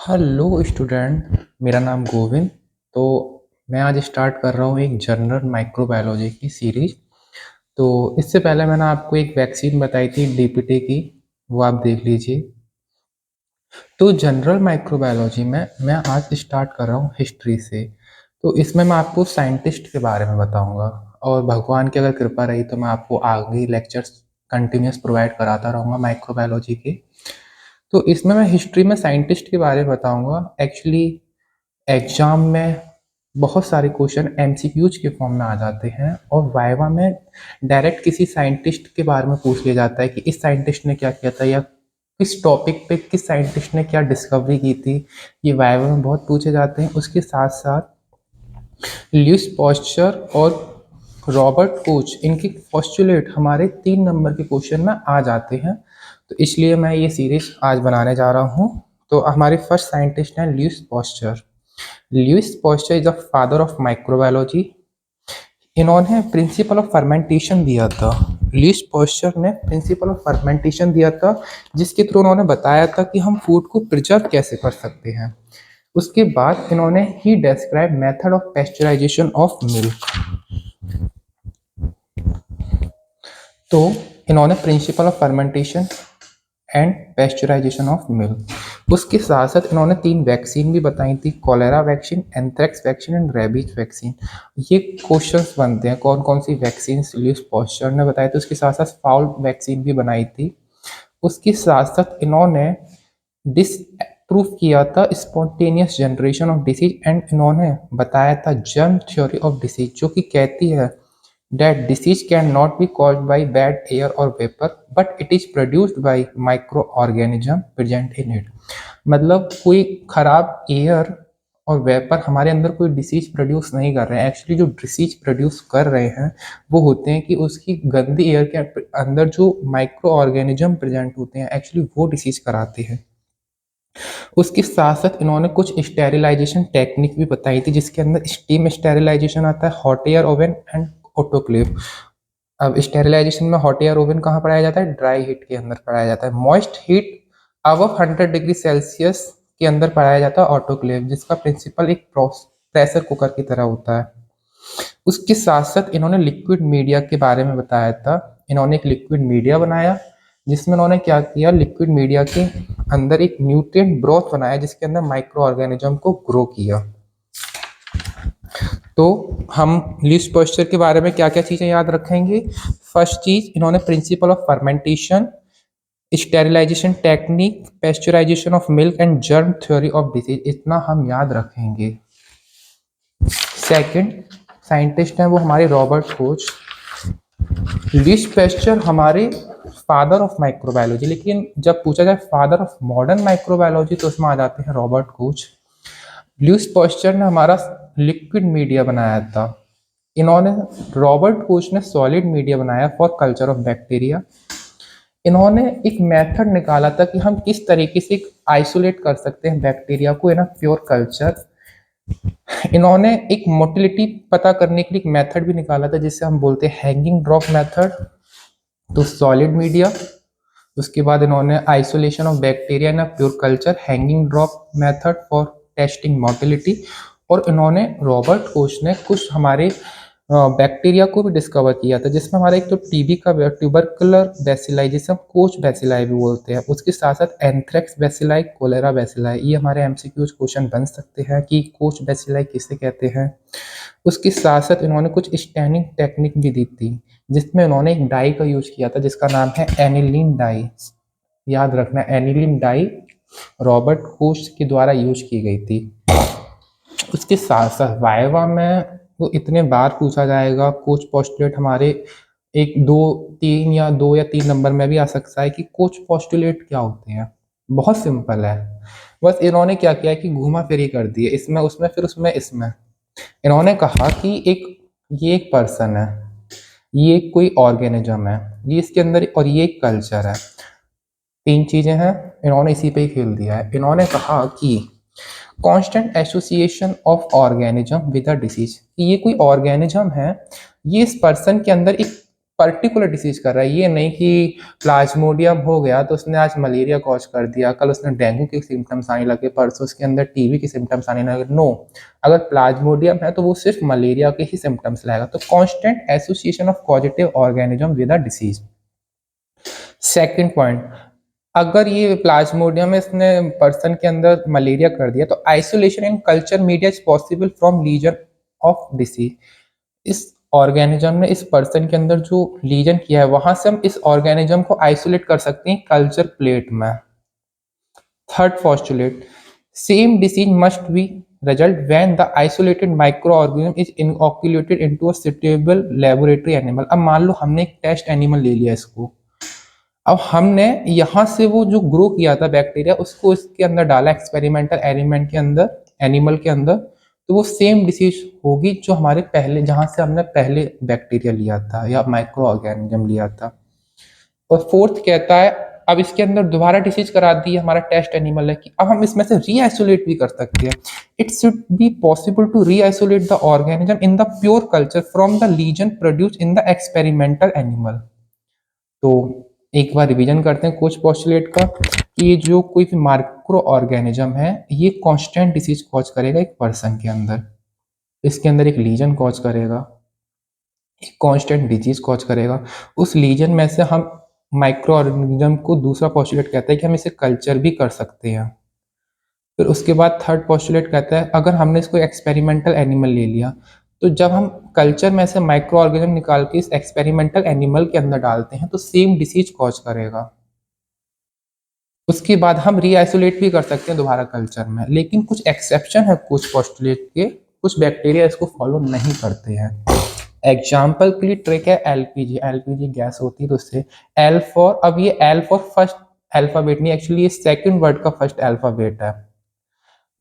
Hello student, मेरा नाम गोविंद। तो मैं आज स्टार्ट कर रहा हूँ एक जनरल माइक्रोबायोलॉजी की सीरीज। तो इससे पहले मैंने आपको एक वैक्सीन बताई थी डीपीटी की, वो आप देख लीजिए। तो जनरल माइक्रोबायोलॉजी में मैं आज स्टार्ट कर रहा हूँ हिस्ट्री से। तो इसमें मैं आपको साइंटिस्ट के बारे में बताऊंगा, और भगवान की अगर कृपा रही तो मैं आपको आगे लेक्चर्स कंटिन्यूस प्रोवाइड कराता रहूँगा माइक्रोबायोलॉजी के। तो इसमें मैं हिस्ट्री में साइंटिस्ट के बारे में बताऊंगा। एक्चुअली एग्जाम में बहुत सारे क्वेश्चन एमसीक्यूज के फॉर्म में आ जाते हैं, और वाइवा में डायरेक्ट किसी साइंटिस्ट के बारे में पूछ लिया जाता है कि इस साइंटिस्ट ने क्या किया था, या किस टॉपिक पे किस साइंटिस्ट ने क्या डिस्कवरी की थी। ये वाइवा में बहुत पूछे जाते हैं। उसके साथ साथ ल्यूइस पॉस्चर और रॉबर्ट कोच, इनकी पोस्टुलेट हमारे 3 नंबर के क्वेश्चन में आ जाते हैं। तो इसलिए मैं ये सीरीज आज बनाने जा रहा हूँ। तो हमारे फर्स्ट साइंटिस्ट हैं Louis Pasteur. Louis Pasteur is the father of microbiology. इन्होंने प्रिंसिपल ऑफ फर्मेंटेशन दिया था। ल्यूइस पॉस्चर ने प्रिंसिपल ऑफ फर्मेंटेशन दिया था, जिसके थ्रू उन्होंने बताया था कि हम फूड को प्रिजर्व कैसे कर सकते हैं। उसके बाद इन्होंने ही describe method of pasteurization of milk. तो इन्होंने principle of fermentation and pasteurization of milk. उसके साथ साथ इन्होंने 3 वैक्सीन भी बताई थी, cholera vaccine, anthrax vaccine and rabies vaccine. ये क्वेश्चंस बनते हैं कौन कौन सी वैक्सीन ल्यूइस पॉस्चर ने बताई थी। उसके साथ साथ फाउल वैक्सीन भी बनाई थी। उसके साथ साथ इन्होंने डिसप्रूव किया था spontaneous generation of disease, and इन्होंने बताया था जर्म थ्योरी ऑफ डिसीज, जो कि कहती है that disease cannot be caused by bad air or vapor, but it is produced by microorganism present in it। मतलब कोई खराब एयर और वेपर हमारे अंदर कोई डिसीज प्रोड्यूस नहीं कर रहे हैं। एक्चुअली जो डिसीज प्रोड्यूस कर रहे हैं वो होते हैं कि उसकी गंदी एयर के अंदर जो माइक्रो ऑर्गेनिज्म प्रेजेंट होते हैं, एक्चुअली वो डिसीज कराते हैं। उसके साथ साथ इन्होंने कुछ स्टेरिलाइजेशन टेक्निक भी बताई थी, जिसके अंदर स्टीम स्टेरिलाइजेशन आता है, hot air oven and autoclave. अब स्टेरिलाइजेशन में हॉट एयर ओवन कहाँ पढ़ाया जाता है? ड्राई हीट के अंदर पढ़ाया जाता है। Moist heat above 100 degree Celsius के अंदर पढ़ाया जाता है ऑटोक्लेव, जिसका प्रिंसिपल एक प्रेशर कुकर की तरह होता है। उसके साथ साथ इन्होंने लिक्विड मीडिया के बारे में बताया था। इन्होंने एक लिक्विड मीडिया बनाया, जिसमें उन्होंने क्या किया, लिक्विड मीडिया के अंदर एक न्यूट्रिएंट ब्रोथ बनाया, जिसके अंदर माइक्रो ऑर्गेनिज्म को ग्रो किया। तो हम लीस्ट पॉस्चर के बारे में क्या क्या चीज़ें याद रखेंगे? फर्स्ट चीज, इन्होंने principle of fermentation, sterilization technique, pasteurization of milk and germ theory of disease, इतना हम याद रखेंगे। सेकंड साइंटिस्ट हैं वो हमारे रॉबर्ट कोच। लीस्ट पेस्चर हमारे फादर ऑफ माइक्रोबायोलॉजी, लेकिन जब पूछा जाए फादर ऑफ मॉडर्न माइक्रोबायोलॉजी तो उसमें आ जाते हैं रॉबर्ट कोच। ल्यूइस पॉस्चर ने हमारा लिक्विड मीडिया बनाया था। इन्होंने रॉबर्ट कोच ने सॉलिड मीडिया बनाया फॉर कल्चर ऑफ बैक्टीरिया। इन्होंने एक मेथड निकाला था कि हम किस तरीके से आइसोलेट कर सकते हैं बैक्टीरिया को इन अ प्योर कल्चर। इन्होंने एक मोटिलिटी पता करने के लिए एक मेथड भी निकाला था, जिससे हम बोलते हैं हैंगिंग ड्रॉप मेथड। तो सॉलिड मीडिया, उसके बाद इन्होंने isolation of bacteria in a pure culture, hanging drop method for testing motility. और इन्होंने रॉबर्ट कोच ने कुछ हमारे बैक्टीरिया को भी डिस्कवर किया था, जिसमें हमारा एक तो टीबी का ट्यूबरकुलर बैसिलाई, जिसे हम कोच बैसिलाई भी बोलते हैं। उसके साथ साथ एंथ्रेक्स बैसिलाई, कोलेरा बैसिलाई, ये हमारे एमसीक्यूज क्वेश्चन बन सकते हैं कि कोच बैसिलाई किसे कहते हैं। उसके साथ साथ इन्होंने कुछ स्टैनिंग टेक्निक भी दी थी, जिसमें उन्होंने एक डाई का यूज किया था, जिसका नाम है एनिलीन डाई। याद रखना, एनिलीन डाई रॉबर्ट कोच के द्वारा यूज की गई थी। उसके साथ साथ वाइवा में वो इतने बार पूछा जाएगा, कोच पोस्टुलेट हमारे एक दो तीन या 2 या 3 नंबर में भी आ सकता है कि कोच पोस्टुलेट क्या होते हैं। बहुत सिंपल है, बस इन्होंने क्या किया कि घूमा फिरी कर दिए, इसमें उसमें फिर उसमें इसमें। इन्होंने कहा कि ये एक पर्सन है, ये कोई ऑर्गेनिज्म है, ये इसके अंदर, और ये एक कल्चर है। 3 चीजें हैं, इन्होंने इसी पे ही खेल दिया है। इन्होंने कहा कि constant association of organism with a disease, ये कोई ऑर्गेनिज्म है, ये इस पर्सन के अंदर एक पर्टिकुलर डिसीज कर रहा है। ये नहीं कि प्लाज्मोडियम हो गया तो उसने आज मलेरिया कॉज कर दिया, कल उसने डेंगू के सिम्टम्स आने लगे, परसों उसके अंदर टीबी के सिम्टम्स आने लगे। नो, अगर प्लाज्मोडियम है तो वो सिर्फ मलेरिया के ही सिम्टम्स लाएगा। तो constant association of positive organism with a disease. Second point, अगर ये प्लाज्मोडियम इसने पर्सन के अंदर मलेरिया कर दिया तो isolation in culture media is possible from lesion of disease. इस ऑर्गेनिज्म ने इस पर्सन के अंदर जो लीजन किया है वहां से हम इस ऑर्गेनिज्म को आइसोलेट कर सकते हैं कल्चर प्लेट में। Third postulate, same disease must be result when the isolated microorganism is inoculated into a suitable laboratory animal। अब मान लो हमने एक टेस्ट एनिमल ले लिया इसको, अब हमने यहाँ से वो जो ग्रो किया था बैक्टीरिया उसको इसके अंदर डाला एक्सपेरिमेंटल एलिमेंट के अंदर, एनिमल के अंदर, तो वो सेम डिसीज होगी जो हमारे पहले जहाँ से हमने पहले बैक्टीरिया लिया था या माइक्रो ऑर्गेनिज्म लिया था। और फोर्थ कहता है अब इसके अंदर दोबारा डिसीज करा दी है हमारा टेस्ट एनिमल है कि अब हम इसमें से रीआइसोलेट भी कर सकते हैं। It should be possible to reisolate the organism in the pure culture from the lesion produce in the experimental animal. तो एक बार रिवीजन करते हैं कुछ पोस्टुलेट का कि ये जो कोई भी माइक्रो ऑर्गेनिज्म है ये कांस्टेंट डिसीज कॉज करेगा एक पर्सन के अंदर, इसके अंदर एक लीजन कॉज करेगा, एक कांस्टेंट डिजीज कॉज करेगा। उस लीजन में से हम माइक्रो ऑर्गेनिज्म को दूसरा पोस्टुलेट कहता है कि हम इसे कल्चर भी कर सकते हैं। फिर उसके बाद थर्ड पोस्टुलेट कहता है अगर हमने इसको एक्सपेरिमेंटल एनिमल ले लिया तो जब हम कल्चर में से माइक्रो ऑर्गेनिज्म निकाल के इस एक्सपेरिमेंटल एनिमल के अंदर डालते हैं तो सेम डिसीज कॉज करेगा। उसके बाद हम रीआइसोलेट भी कर सकते हैं दोबारा कल्चर में, लेकिन कुछ एक्सेप्शन है कुछ पोस्टुलेट के, कुछ बैक्टीरिया इसको फॉलो नहीं करते हैं। एग्जाम्पल के लिए ट्रिक है एलपीजी, एलपीजी गैस होती है तो उससे एल फॉर, अब ये एल फॉर फर्स्ट अल्फाबेट नहीं, एक्चुअली ये सेकंड वर्ड का फर्स्ट अल्फाबेट है,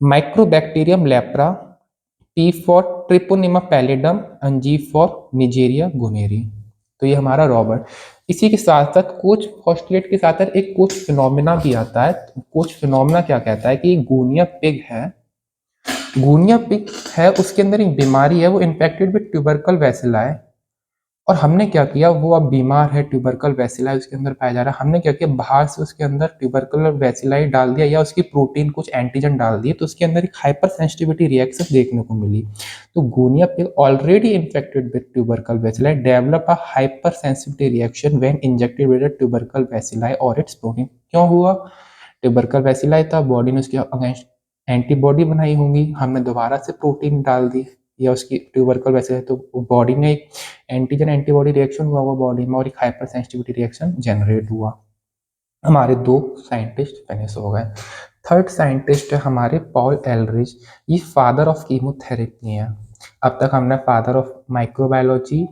mycobacterium leprae, T for treponema pallidum and G for neisseria gonorrhoeae. तो ये हमारा रॉबर्ट। इसी के साथ साथ कोच पोस्टुलेट के साथ साथ एक कोच फिनोमिना भी आता है। कोच फिनोमिना क्या कहता है कि गूनिया पिग है, गूनिया पिग है उसके अंदर एक बीमारी है वो इन्फेक्टेड विद ट्यूबरकल बैसिलाई, और हमने क्या किया वो अब बीमार है ट्यूबरकल बैसिलाई उसके अंदर पाया जा रहा है, हमने क्या किया बाहर से उसके अंदर ट्यूबरकल बैसिलाई डाल दिया या उसकी प्रोटीन कुछ एंटीजन डाल दिए तो उसके अंदर एक हाइपर सेंसिटिविटी रिएक्शन देखने को मिली। तो guinea pig already infected with tubercle bacilli develop a hypersensitivity reaction when injected with tubercle bacilli और इट्स प्रोटीन। क्यों हुआ? ट्यूबरकल बैसिलाई था, बॉडी ने उसके अगेंस्ट एंटीबॉडी बनाई होंगी, हमने दोबारा से प्रोटीन डाल दी या उसकी ट्यूबरकल वैसे तो बॉडी में एक एंटीजन एंटीबॉडी रिएक्शन हुआ बॉडी में और एक हाइपर सेंसिटिविटी रिएक्शन जनरेट हुआ। हमारे दो साइंटिस्ट फिनिश हो गए। थर्ड साइंटिस्ट है हमारे पॉल एलरिच, ये फादर ऑफ कीमोथेरेपी है। अब तक हमने father of microbiology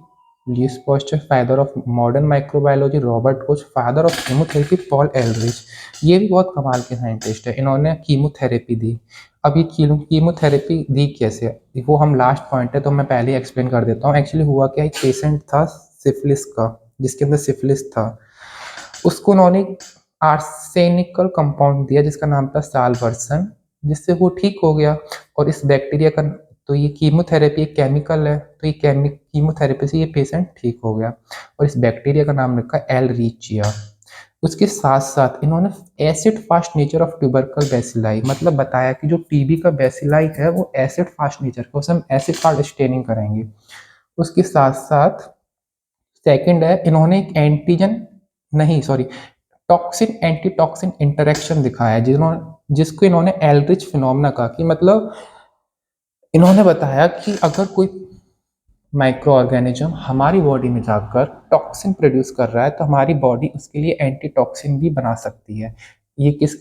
Louis Pasteur, father of modern microbiology Robert Koch, father of chemotherapy Paul Ehrlich. ये भी बहुत कमाल के साइंटिस्ट है, इन्होंने कीमोथेरेपी दी। अब ये कीमोथेरेपी दी कैसे, वो हम लास्ट पॉइंट है तो मैं पहले ही एक्सप्लेन कर देता हूँ। एक्चुअली हुआ क्या, एक पेशेंट था सिफिलिस का जिसके अंदर सिफिलिस था, उसको उन्होंने आर्सेनिकल कंपाउंड दिया जिसका नाम था साल्वर्सन, जिससे वो ठीक हो गया। और इस बैक्टीरिया का, तो ये कीमोथेरेपी एक केमिकल है तो ये कीमोथेरेपी से ये पेशेंट ठीक हो गया और इस बैक्टीरिया का नाम रखा एलरिचिया। उसके साथ साथ इन्होंने acid fast nature of tubercle bacilli, मतलब बताया कि जो टीबी का बैसिलाई है वो एसिड फास्ट नेचर का, उसे हम एसिड फास्ट स्टेनिंग करेंगे। उसके साथ साथ सेकंड है इन्होंने एक एंटीजन नहीं sorry toxin anti toxin interaction दिखाया जिसको इन्होंने एलरिच फिनोमेना कहा कि मतलब इन्होंने बताया कि अगर कोई माइक्रो ऑर्गेनिज्म हमारी बॉडी में जाकर टॉक्सिन प्रोड्यूस कर रहा है तो हमारी बॉडी उसके लिए एंटी टॉक्सिन भी बना सकती है। ये किस,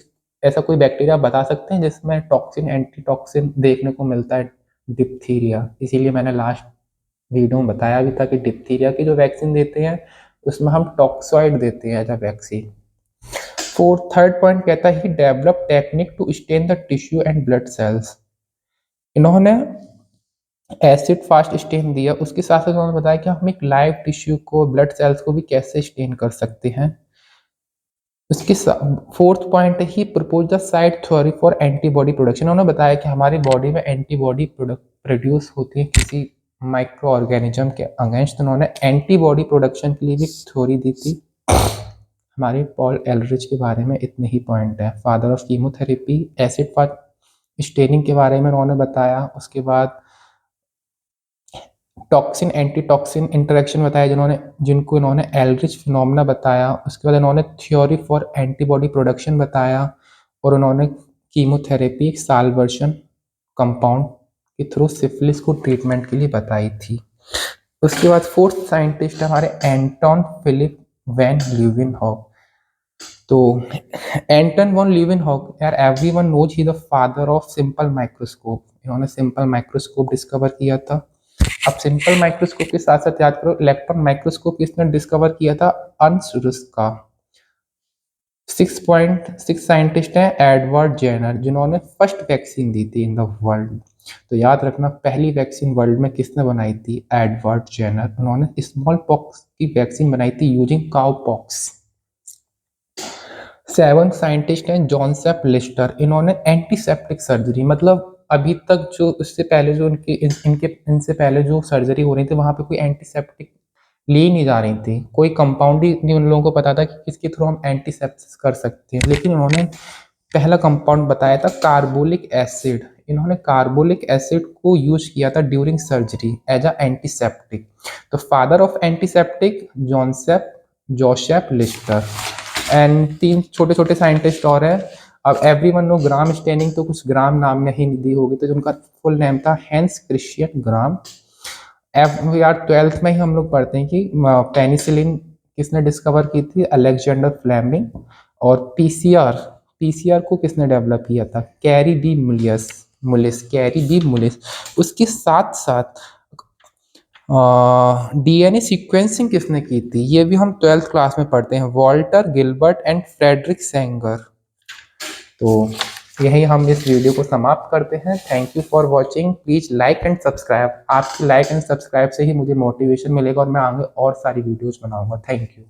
ऐसा कोई बैक्टीरिया बता सकते हैं जिसमें टॉक्सिन एंटी टॉक्सिन देखने को मिलता है? डिप्थीरिया। इसीलिए मैंने लास्ट वीडियो में बताया भी था कि डिप्थीरिया की जो वैक्सीन देते हैं उसमें हम टॉक्सॉइड देते हैं as a vaccine. Third point कहता है he develop technique to stain the tissue and blood cells. इन्होंने एसिड फास्ट स्टेन दिया, उसके साथ साथ उन्होंने बताया कि हम एक लाइव टिश्यू को ब्लड सेल्स को भी कैसे स्टेन कर सकते हैं। उसके fourth point he propose the side theory for antibody production. उन्होंने बताया कि हमारी बॉडी में एंटीबॉडी प्रोड्यूस होती है किसी माइक्रो ऑर्गेनिज्म के अगेंस्ट उन्होंने एंटीबॉडी प्रोडक्शन के लिए भी थ्योरी दी थी। हमारे पॉल एलरिच के बारे में इतने ही पॉइंट है। Father of chemotherapy, acid fast staining के बारे में उन्होंने बताया। उसके बाद टॉक्सिन एंटी टॉक्सिन इंटरेक्शन बताया जिनको इन्होंने एलरिच फिनोमेना बताया। उसके बाद इन्होंने थ्योरी फॉर एंटीबॉडी प्रोडक्शन बताया और उन्होंने कीमोथेरेपी साल्वर्शन कंपाउंड के थ्रू सिफिलिस को ट्रीटमेंट के लिए बताई थी। उसके बाद फोर्थ साइंटिस्ट है हमारे एंटोन फिलिप वैन ल्यूवेनहॉक। तो एंटन वॉन ल्यूवेनहॉक, यार एवरीवन नोज ही the father of simple microscope. इन्होंने सिंपल माइक्रोस्कोप डिस्कवर किया था। अब सिंपल माइक्रोस्कोप के साथ साथ याद करो इलेक्ट्रॉन माइक्रोस्कोप किसने डिस्कवर किया था? अर्न्स्ट रुस्का। 6.6 साइंटिस्ट हैं एडवर्ड जेनर, जिन्होंने फर्स्ट वैक्सीन दी थी इन द वर्ल्ड। तो याद रखना पहली वैक्सीन वर्ल्ड में किसने बनाई थी? Edward Jenner. उन्होंने स्मॉल पॉक्स की वैक्सीन बनाई थी यूजिंग काउ पॉक्स। 7 साइंटिस्ट हैं जोसेफ लिस्टर। इन्होंने एंटीसेप्टिक सर्जरी, मतलब अभी तक जो इससे पहले जो इनसे पहले जो सर्जरी हो रही थी वहां पे कोई एंटीसेप्टिक ली नहीं जा रही थी, कोई कंपाउंड ही नहीं उन लोगों को पता था कि किसके थ्रू हम एंटीसेप्सिस कर सकते हैं। लेकिन उन्होंने पहला कंपाउंड बताया था कार्बोलिक एसिड। इन्होंने कार्बोलिक एसिड को यूज किया था during surgery as a antiseptic. तो father of antiseptic Joseph Lister. And 3 छोटे छोटे साइंटिस्ट और हैं। अब एवरीवन नो ग्राम स्टेनिंग, तो कुछ ग्राम नाम में ही दी होगी, तो उनका फुल नेम था हैंस क्रिश्चियन ग्राम। यार 12th में ही हम लोग पढ़ते हैं कि पेनिसिलिन किसने डिस्कवर की थी? Alexander Fleming. और पीसीआर को किसने डेवलप किया था? Kary B Mullis. उसके साथ साथ डीएनए सीक्वेंसिंग किसने की थी? ये भी हम 12th क्लास में पढ़ते हैं, Walter Gilbert and Frederick Sanger. तो यही हम इस वीडियो को समाप्त करते हैं। Thank you for watching. Please like and subscribe. आपकी लाइक एंड सब्सक्राइब से ही मुझे मोटिवेशन मिलेगा और मैं आगे और सारी वीडियोज बनाऊंगा। Thank you.